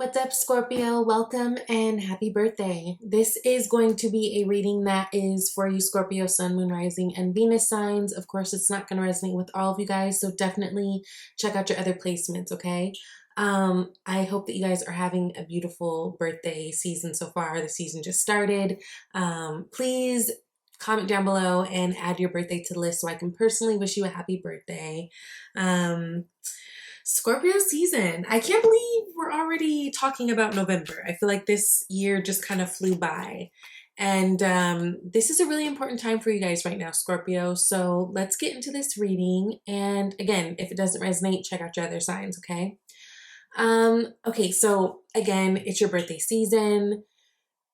What's up, Scorpio? Welcome and happy birthday. This is going to be a reading that is for you, Scorpio, Sun, Moon, Rising, and Venus signs. Of course, it's not going to resonate with all of you guys, so definitely check out your other placements, okay? I hope that you guys are having a beautiful birthday season so far. The season just started. Please comment down below and add your birthday to the list so I can personally wish you a happy birthday. Scorpio season. I can't believe we're already talking about November. I feel like this year just kind of flew by. And this is a really important time for you guys right now, Scorpio. So let's get into this reading. And again, if it doesn't resonate, check out your other signs, okay? Okay, so again, it's your birthday season.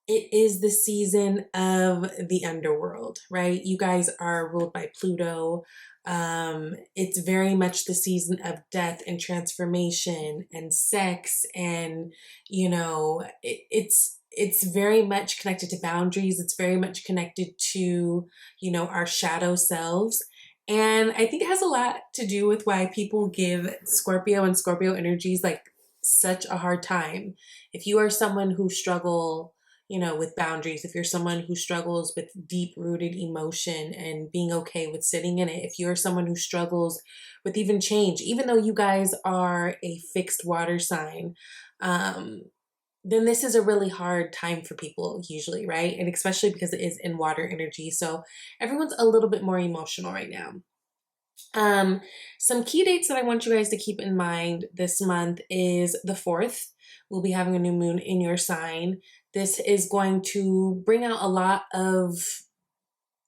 It is the season of the underworld, right? You guys are ruled by Pluto. It's very much the season of death and transformation and sex, and it's very much connected to boundaries. It's very much connected to our shadow selves. And I think it has a lot to do with why people give Scorpio and Scorpio energies like such a hard time. If you are someone who with boundaries, if you're someone who struggles with deep rooted emotion and being okay with sitting in it, if you're someone who struggles with even change, even though you guys are a fixed water sign, then this is a really hard time for people usually, right? And especially because it is in water energy. So everyone's a little bit more emotional right now. Some key dates that I want you guys to keep in mind this month is the 4th. We'll be having a new moon in your sign. This is going to bring out a lot of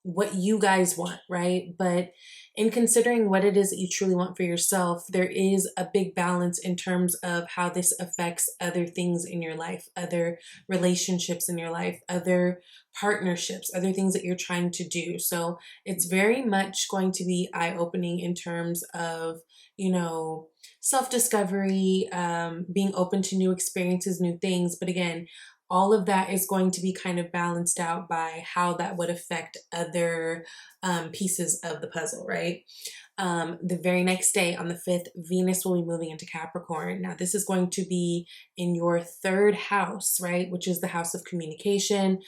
what you guys want, right? But in considering what it is that you truly want for yourself, there is a big balance in terms of how this affects other things in your life, other relationships in your life, other partnerships, other things that you're trying to do. So it's very much going to be eye-opening in terms of, self-discovery, being open to new experiences, new things. But again, all of that is going to be kind of balanced out by how that would affect other pieces of the puzzle, right? The very next day on the 5th, Venus will be moving into Capricorn. Now, this is going to be in your 3rd house, right? Which is the house of communication,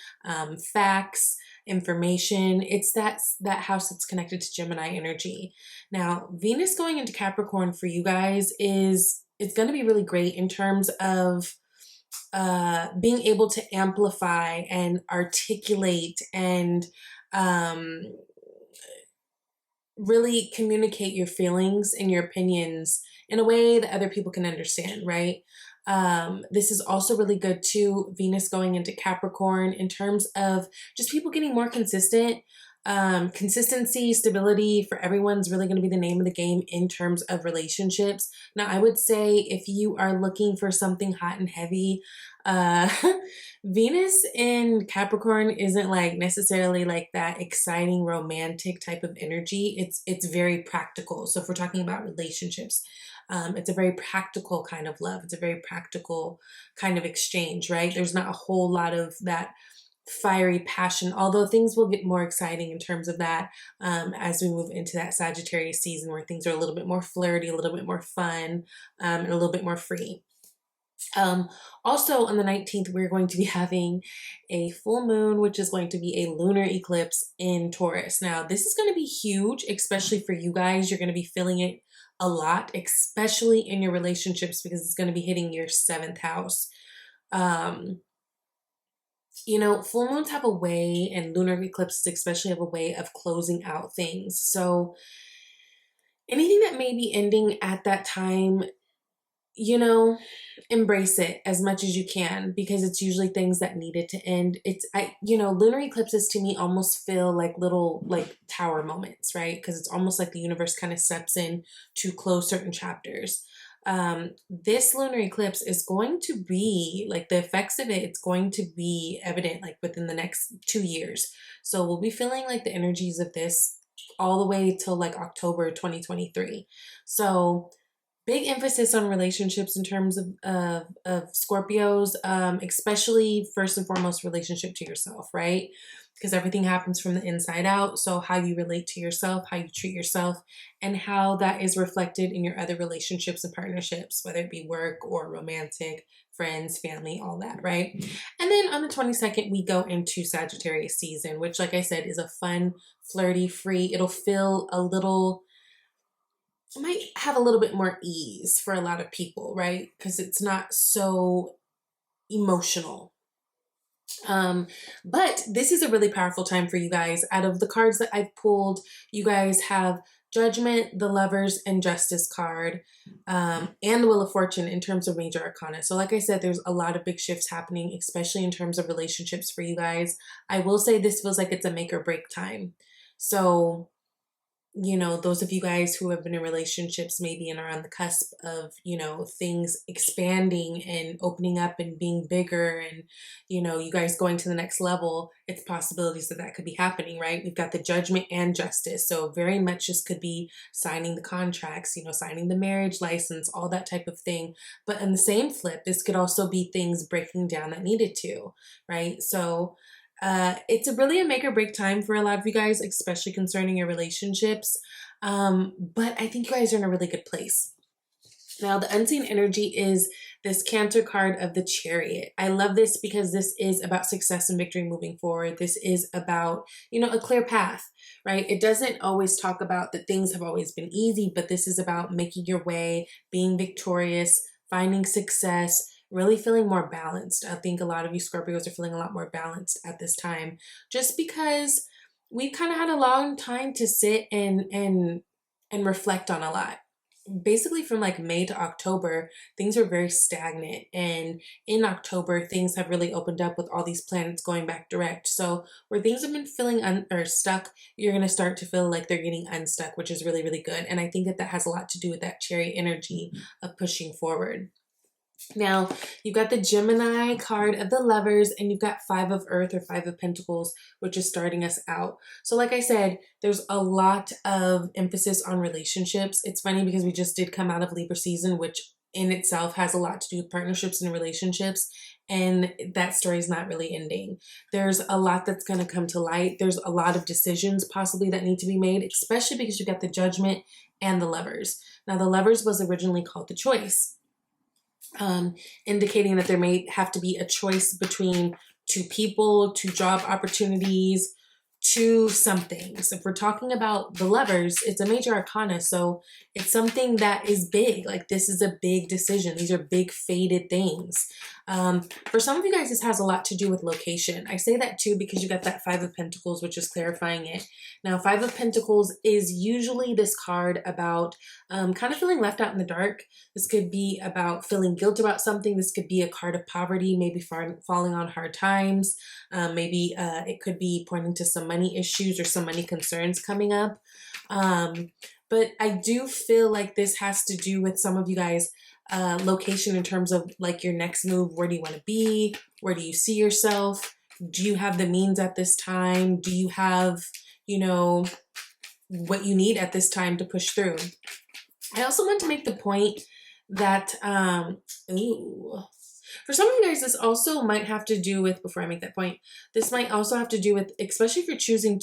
facts, information. It's that house that's connected to Gemini energy. Now, Venus going into Capricorn for you guys it's going to be really great in terms of being able to amplify and articulate and really communicate your feelings and your opinions in a way that other people can understand, right? This is also really good too, Venus going into Capricorn, in terms of just people getting more consistent. Consistency, stability for everyone's really going to be the name of the game in terms of relationships. Now, I would say if you are looking for something hot and heavy, Venus in Capricorn isn't like necessarily like that exciting romantic type of energy. It's very practical. So if we're talking about relationships, it's a very practical kind of love. It's a very practical kind of exchange, right? There's not a whole lot of that fiery passion, although things will get more exciting in terms of that as we move into that Sagittarius season where things are a little bit more flirty, a little bit more fun, and a little bit more free. Also on the 19th, we're going to be having a full moon, which is going to be a lunar eclipse in Taurus. Now, this is going to be huge, especially for you guys. You're going to be feeling it a lot, especially in your relationships, because it's going to be hitting your 7th house. Full moons have a way, and lunar eclipses especially have a way of closing out things. So anything that may be ending at that time, embrace it as much as you can, because it's usually things that needed to end. Lunar eclipses to me almost feel like little tower moments, right? Because it's almost like the universe kind of steps in to close certain chapters. This lunar eclipse is going to be like the effects of it's going to be evident like within the next 2 years. So we'll be feeling like the energies of this all the way till like October 2023. So big emphasis on relationships in terms of Scorpios, especially first and foremost relationship to yourself, right? Because everything happens from the inside out. So how you relate to yourself, how you treat yourself, and how that is reflected in your other relationships and partnerships, whether it be work or romantic, friends, family, all that, right? And then on the 22nd, we go into Sagittarius season, which, like I said, is a fun, flirty, free. It'll feel a little, it might have a little bit more ease for a lot of people, right? Because it's not so emotional. But this is a really powerful time for you guys. Out of the cards that I've pulled, you guys have Judgment, the Lovers, and Justice card, and the Wheel of Fortune in terms of major arcana. So like I said, there's a lot of big shifts happening, especially in terms of relationships for you guys. I will say this feels like it's a make or break time. So, you know, those of you guys who have been in relationships maybe and are on the cusp of, you know, things expanding and opening up and being bigger and, you know, you guys going to the next level, it's possibilities that that could be happening, right? We've got the Judgment and Justice. So very much this could be signing the contracts, you know, signing the marriage license, all that type of thing. But in the same flip, this could also be things breaking down that needed to, right? So it's really a make or break time for a lot of you guys, especially concerning your relationships. But I think you guys are in a really good place. Now, the unseen energy is this Cancer card of the Chariot. I love this because this is about success and victory moving forward. This is about, you know, a clear path, right? It doesn't always talk about that things have always been easy, but this is about making your way, being victorious, finding success, really feeling more balanced. I think a lot of you Scorpios are feeling a lot more balanced at this time, just because we've kind of had a long time to sit and reflect on a lot. Basically from like May to October, things were very stagnant. And in October, things have really opened up with all these planets going back direct. So where things have been feeling stuck, you're going to start to feel like they're getting unstuck, which is really, really good. And I think that that has a lot to do with that Chariot energy of pushing forward. Now, you've got the Gemini card of the Lovers, and you've got Five of Earth or Five of Pentacles, which is starting us out. So like I said, there's a lot of emphasis on relationships. It's funny because we just did come out of Libra season, which in itself has a lot to do with partnerships and relationships. And that story is not really ending. There's a lot that's going to come to light. There's a lot of decisions possibly that need to be made, especially because you've got the Judgment and the Lovers. Now, the Lovers was originally called the Choice. Indicating that there may have to be a choice between two people, two job opportunities, two something. So if we're talking about the Lovers, it's a major arcana. So it's something that is big. Like this is a big decision. These are big fated things. For some of you guys, this has a lot to do with location. I say that too because you got that Five of Pentacles, which is clarifying it. Now, Five of Pentacles is usually this card about kind of feeling left out in the dark. This could be about feeling guilt about something. This could be a card of poverty, maybe falling on hard times. Maybe it could be pointing to some money issues or some money concerns coming up. But I do feel like this has to do with some of you guys' location in terms of like your next move. Where do you want to be? Where do you see yourself? Do you have the means at this time? Do you have, you know, what you need at this time to push through? I also want to make the point that, for some of you guys, this also might have to do with, before I make that point, this might also have to do with, especially if you're choosing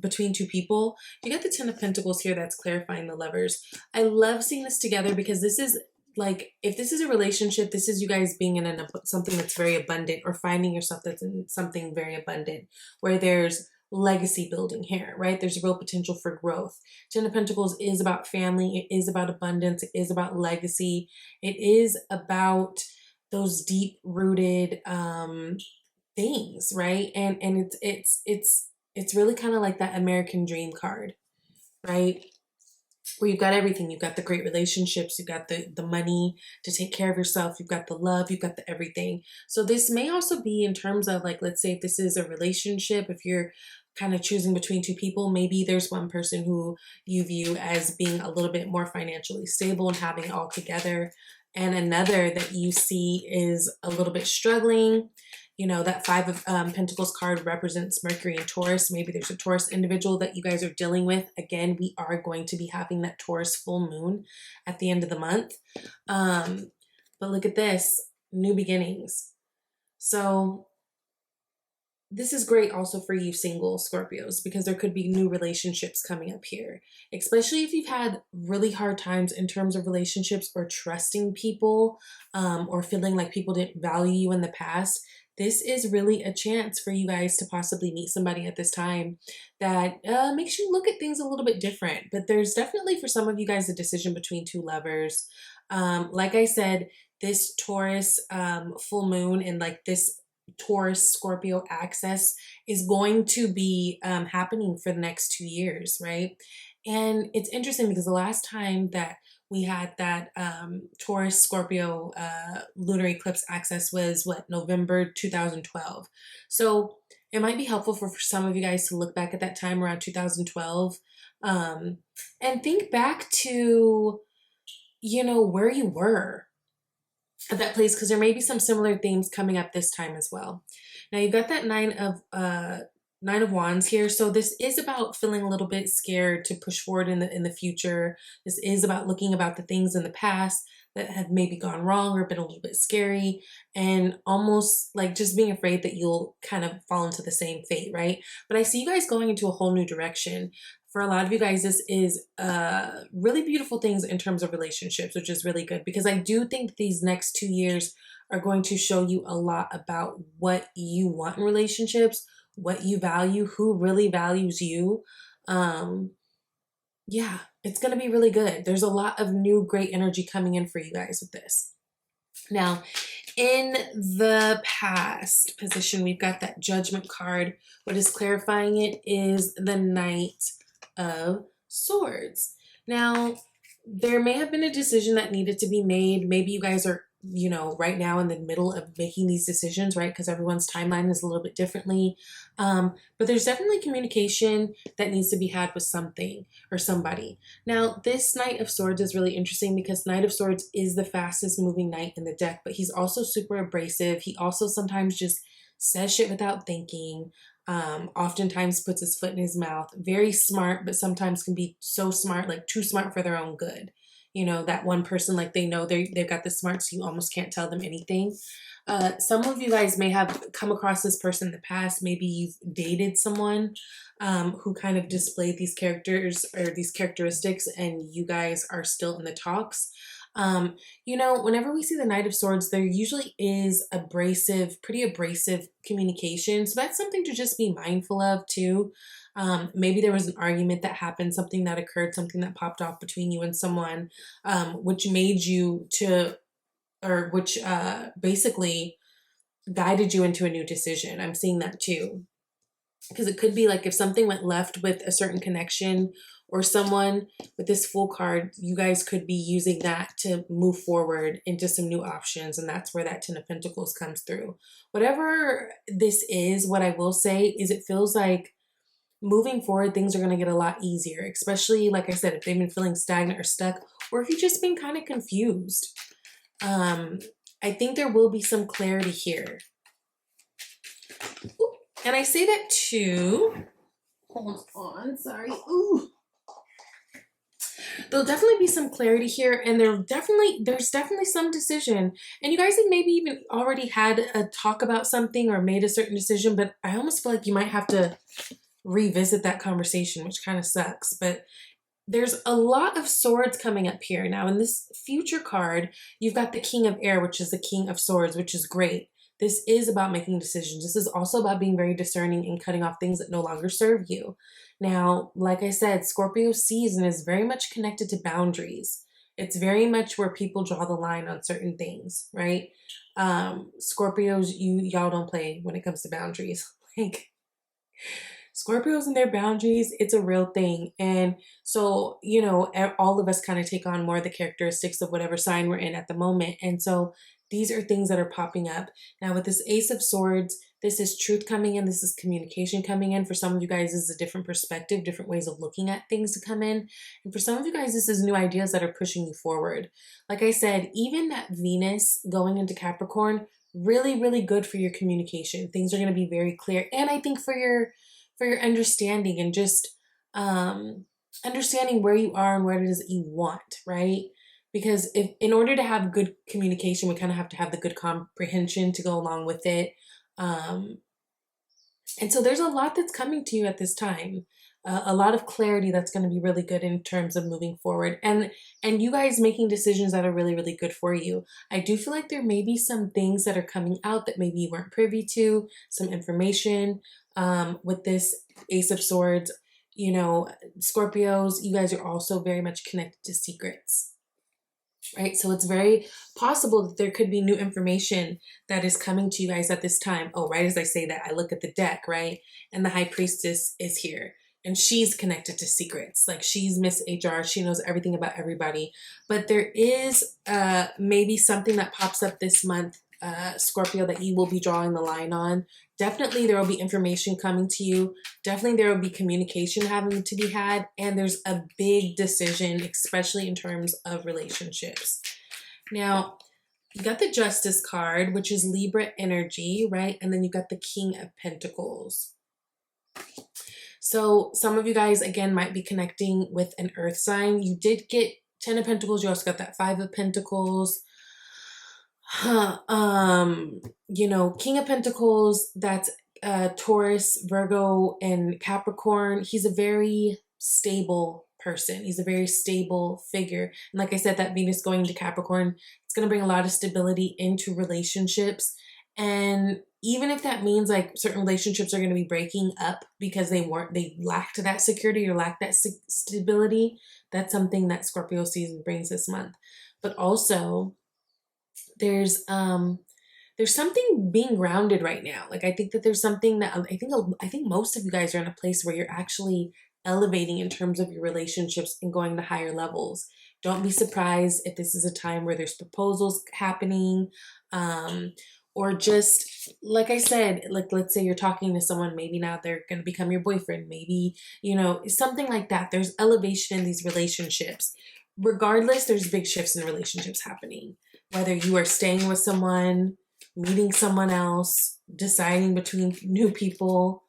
between two people, you got the Ten of Pentacles here that's clarifying the Lovers. I love seeing this together because this is like, if this is a relationship, this is you guys being in something that's very abundant, or finding yourself that's in something very abundant, where there's legacy building here, right? There's real potential for growth. Ten of Pentacles is about family. It is about abundance. It is about legacy. It is about those deep rooted things, right? And it's really kind of like that American dream card, right? Where you've got everything. You've got the great relationships, you've got the money to take care of yourself, you've got the love, you've got the everything. So this may also be in terms of like, let's say if this is a relationship, if you're kind of choosing between two people, maybe there's one person who you view as being a little bit more financially stable and having it all together, and another that you see is a little bit struggling. You know, that Five of Pentacles card represents Mercury and Taurus. Maybe there's a Taurus individual that you guys are dealing with. Again, we are going to be having that Taurus full moon at the end of the month. But look at this, new beginnings. So this is great also for you single Scorpios, because there could be new relationships coming up here, especially if you've had really hard times in terms of relationships or trusting people, or feeling like people didn't value you in the past. This is really a chance for you guys to possibly meet somebody at this time that makes you look at things a little bit different. But there's definitely for some of you guys a decision between two lovers. Like I said, this Taurus full moon and like this Taurus Scorpio access is going to be happening for the next 2 years, right? And it's interesting because the last time that we had that Taurus Scorpio lunar eclipse access was what, November 2012. So it might be helpful for some of you guys to look back at that time around 2012 and think back to, you know, where you were at that place, because there may be some similar themes coming up this time as well. Now you've got that Nine of Wands here, so this is about feeling a little bit scared to push forward in the future. This is about looking about the things in the past that have maybe gone wrong or been a little bit scary, and almost like just being afraid that you'll kind of fall into the same fate, right? But I see you guys going into a whole new direction. For a lot of you guys, this is really beautiful things in terms of relationships, which is really good, because I do think these next 2 years are going to show you a lot about what you want in relationships, what you value, who really values you. Yeah, it's going to be really good. There's a lot of new great energy coming in for you guys with this. Now, in the past position, we've got that Judgment card. What is clarifying it is the Knight of Swords. Now, there may have been a decision that needed to be made. Maybe you guys are, you know, right now in the middle of making these decisions, right? Because everyone's timeline is a little bit differently. But there's definitely communication that needs to be had with something or somebody. Now, this Knight of Swords is really interesting because Knight of Swords is the fastest moving knight in the deck, but he's also super abrasive. He also sometimes just says shit without thinking. Oftentimes puts his foot in his mouth. Very smart, but sometimes can be so smart, like too smart for their own good. You know, that one person, like they know they've got the smarts, so you almost can't tell them anything. Some of you guys may have come across this person in the past. Maybe you've dated someone who kind of displayed these characters or these characteristics, and you guys are still in the talks. You know, whenever we see the Knight of Swords, there usually is pretty abrasive communication. So that's something to just be mindful of too. Maybe there was an argument that happened, something that occurred, something that popped off between you and someone, which made you to, or which basically guided you into a new decision. I'm seeing that too. Because it could be like if something went left with a certain connection or someone, with this Fool card, you guys could be using that to move forward into some new options. And that's where that Ten of Pentacles comes through. Whatever this is, what I will say is it feels like moving forward, things are going to get a lot easier, especially, like I said, if they've been feeling stagnant or stuck, or if you've just been kind of confused. I think there will be some clarity here. Ooh. And I say that too. Hold on, sorry. Ooh. There'll definitely be some clarity here, and there's definitely some decision. And you guys have maybe even already had a talk about something or made a certain decision, but I almost feel like you might have to revisit that conversation, which kind of sucks. But there's a lot of swords coming up here. Now, in this future card, you've got the King of Air, which is the King of Swords, which is great. This is about making decisions. This is also about being very discerning and cutting off things that no longer serve you. Now, like I said, Scorpio season is very much connected to boundaries. It's very much where people draw the line on certain things, right? Scorpios, y'all don't play when it comes to boundaries. Like, Scorpios and their boundaries, it's a real thing. And so, you know, all of us kind of take on more of the characteristics of whatever sign we're in at the moment. And so these are things that are popping up. Now with this Ace of Swords, this is truth coming in. This is communication coming in. For some of you guys, this is a different perspective, different ways of looking at things to come in. And for some of you guys, this is new ideas that are pushing you forward. Like I said, even that Venus going into Capricorn, really, really good for your communication. Things are going to be very clear. And I think for your understanding and just understanding where you are and what it is that you want, right? Because if in order to have good communication, we kind of have to have the good comprehension to go along with it. And so there's a lot that's coming to you at this time. A lot of clarity that's going to be really good in terms of moving forward, and you guys making decisions that are really, really good for you. I do feel like there may be some things that are coming out that maybe you weren't privy to, some information with this Ace of Swords. You know, Scorpios, you guys are also very much connected to secrets, right? So it's very possible that there could be new information that is coming to you guys at this time. Oh, right as I say that, I look at the deck, right? And the High Priestess is here. And she's connected to secrets. Like, she's Miss HR. She knows everything about everybody. But there is maybe something that pops up this month, Scorpio, that you will be drawing the line on. Definitely there will be information coming to you. Definitely there will be communication having to be had. And there's a big decision, especially in terms of relationships. Now, you got the Justice card, which is Libra energy, right? And then you got the King of Pentacles. So some of you guys, again, might be connecting with an earth sign. You did get 10 of Pentacles. You also got that 5 of Pentacles. You know, King of Pentacles, that's Taurus, Virgo, and Capricorn. He's a very stable person. He's a very stable figure. And like I said, that Venus going into Capricorn, it's going to bring a lot of stability into relationships. And even if that means like certain relationships are going to be breaking up because they lacked that security or lacked that stability, that's something that Scorpio season brings this month. But also, there's something being grounded right now. Like, I think that there's something that I think most of you guys are in a place where you're actually elevating in terms of your relationships and going to higher levels. Don't be surprised if this is a time where there's proposals happening, or just, like I said, like, let's say you're talking to someone, maybe now they're going to become your boyfriend, maybe, you know, something like that. There's elevation in these relationships. Regardless, there's big shifts in relationships happening. Whether you are staying with someone, meeting someone else, deciding between new people,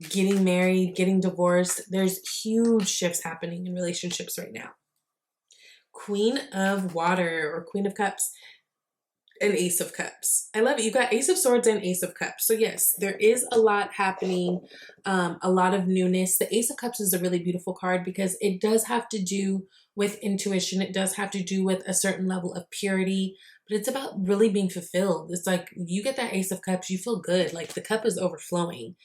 getting married, getting divorced, there's huge shifts happening in relationships right now. Queen of Water or Queen of Cups and Ace of Cups. I love it. You got Ace of Swords and Ace of Cups. So yes, there is a lot happening, a lot of newness. The Ace of Cups is a really beautiful card because it does have to do with intuition. It does have to do with a certain level of purity, but it's about really being fulfilled. It's like you get that Ace of Cups, you feel good. Like the cup is overflowing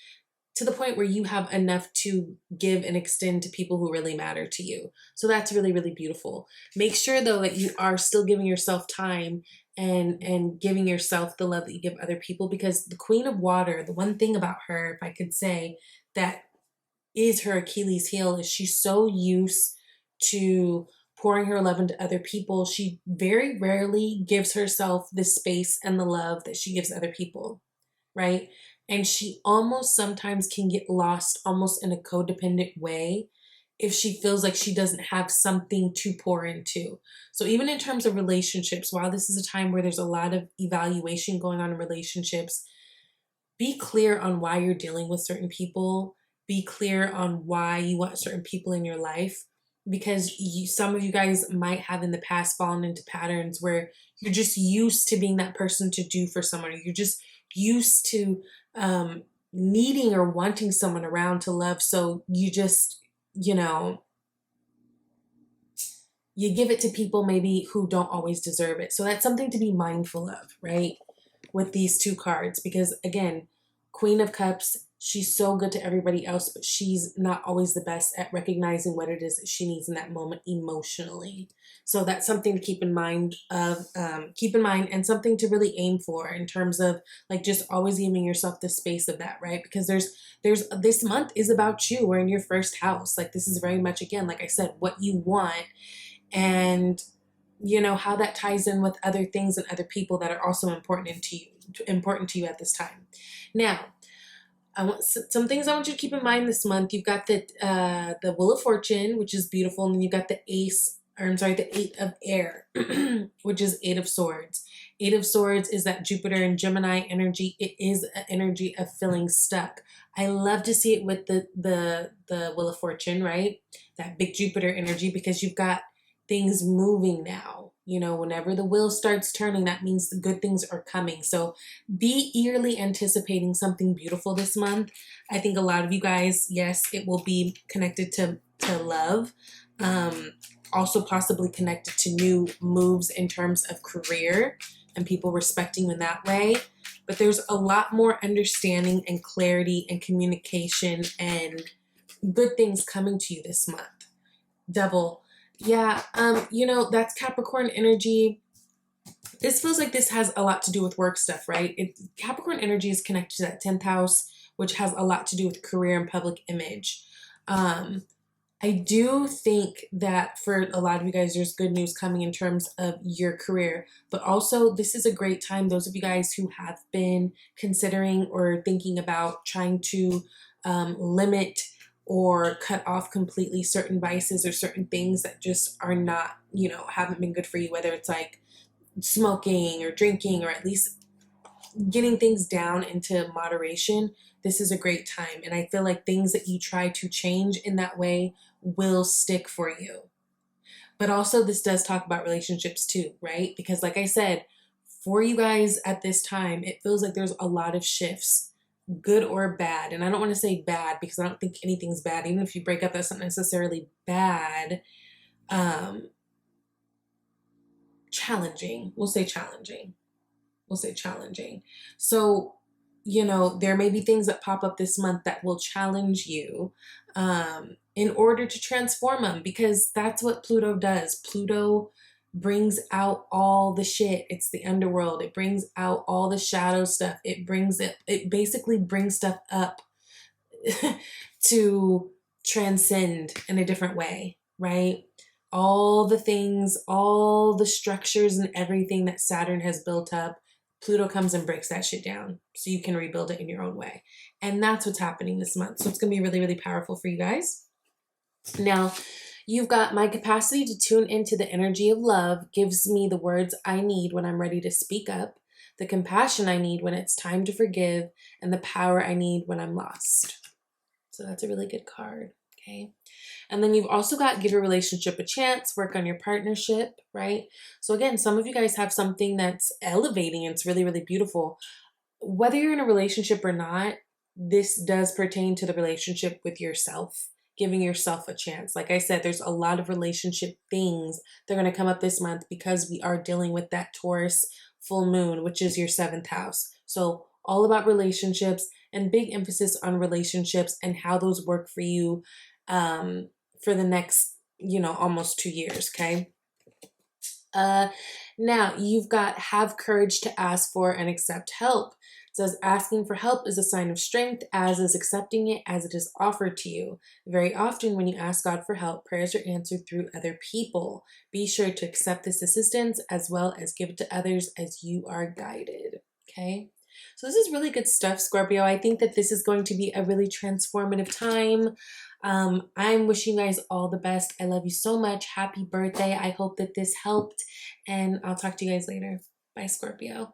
to the point where you have enough to give and extend to people who really matter to you. So that's really, really beautiful. Make sure though that you are still giving yourself time and giving yourself the love that you give other people, because the Queen of Water, the one thing about her, if I could say, that is her Achilles heel, is she's so used to pouring her love into other people. She very rarely gives herself the space and the love that she gives other people, right? And she almost sometimes can get lost almost in a codependent way if she feels like she doesn't have something to pour into. So even in terms of relationships, while this is a time where there's a lot of evaluation going on in relationships, be clear on why you're dealing with certain people. Be clear on why you want certain people in your life, because some of you guys might have in the past fallen into patterns where you're just used to being that person to do for someone, or you're just used to needing or wanting someone around to love. So you just, you know, you give it to people maybe who don't always deserve it. So that's something to be mindful of, right? With these two cards, because again, Queen of Cups, she's so good to everybody else, but she's not always the best at recognizing what it is that she needs in that moment emotionally. So that's something to keep in mind and something to really aim for in terms of like just always giving yourself the space of that, right? Because there's this month is about you. We're in your first house. Like, this is very much, again, like I said, what you want, and you know how that ties in with other things and other people that are also important to you at this time. Now, I want some things I want you to keep in mind this month. You've got the Wheel of Fortune, which is beautiful, and then you've got the the Eight of Air, which is Eight of Swords. Eight of Swords is that Jupiter and Gemini energy. It is an energy of feeling stuck. I love to see it with the Wheel of Fortune, right? That big Jupiter energy, because you've got things moving now, You know, whenever the wheel starts turning, that means the good things are coming. So be eagerly anticipating something beautiful this month. I think a lot of you guys, yes, it will be connected to love. Also possibly connected to new moves in terms of career and people respecting you in that way. But there's a lot more understanding and clarity and communication and good things coming to you this month. Devil. Yeah, you know, that's Capricorn energy. This feels like this has a lot to do with work stuff, right? Capricorn energy is connected to that 10th house, which has a lot to do with career and public image. I do think that for a lot of you guys, there's good news coming in terms of your career, but also this is a great time. Those of you guys who have been considering or thinking about trying to limit or cut off completely certain vices or certain things that just are not, you know, haven't been good for you, whether it's like smoking or drinking, or at least getting things down into moderation, this is a great time. And I feel like things that you try to change in that way will stick for you. But also this does talk about relationships too, right? Because like I said, for you guys at this time, it feels like there's a lot of shifts, good or bad. And I don't want to say bad because I don't think anything's bad. Even if you break up, that's not necessarily bad. Challenging. We'll say challenging. We'll say challenging. So, you know, there may be things that pop up this month that will challenge you in order to transform them, because that's what Pluto does. Pluto brings out all the shit. It's the underworld. It brings out all the shadow stuff. It basically brings stuff up to transcend in a different way, right? All the things, all the structures and everything that Saturn has built up, Pluto comes and breaks that shit down so you can rebuild it in your own way. And that's what's happening this month. So it's going to be really, really powerful for you guys. Now, you've got my capacity to tune into the energy of love gives me the words I need when I'm ready to speak up, the compassion I need when it's time to forgive, and the power I need when I'm lost. So that's a really good card, okay? And then you've also got give your relationship a chance, work on your partnership, right? So again, some of you guys have something that's elevating and it's really, really beautiful. Whether you're in a relationship or not, this does pertain to the relationship with yourself, giving yourself a chance. Like I said, there's a lot of relationship things that are going to come up this month because we are dealing with that Taurus full moon, which is your 7th house. So all about relationships and big emphasis on relationships and how those work for you for the next, you know, almost 2 years, okay? Now, you've got have courage to ask for and accept help. It says asking for help is a sign of strength, as is accepting it as it is offered to you. Very often when you ask God for help, prayers are answered through other people. Be sure to accept this assistance as well as give it to others as you are guided, okay? So this is really good stuff, Scorpio. I think that this is going to be a really transformative time. I'm wishing you guys all the best. I love you so much. Happy birthday. I hope that this helped, and I'll talk to you guys later. Bye, Scorpio.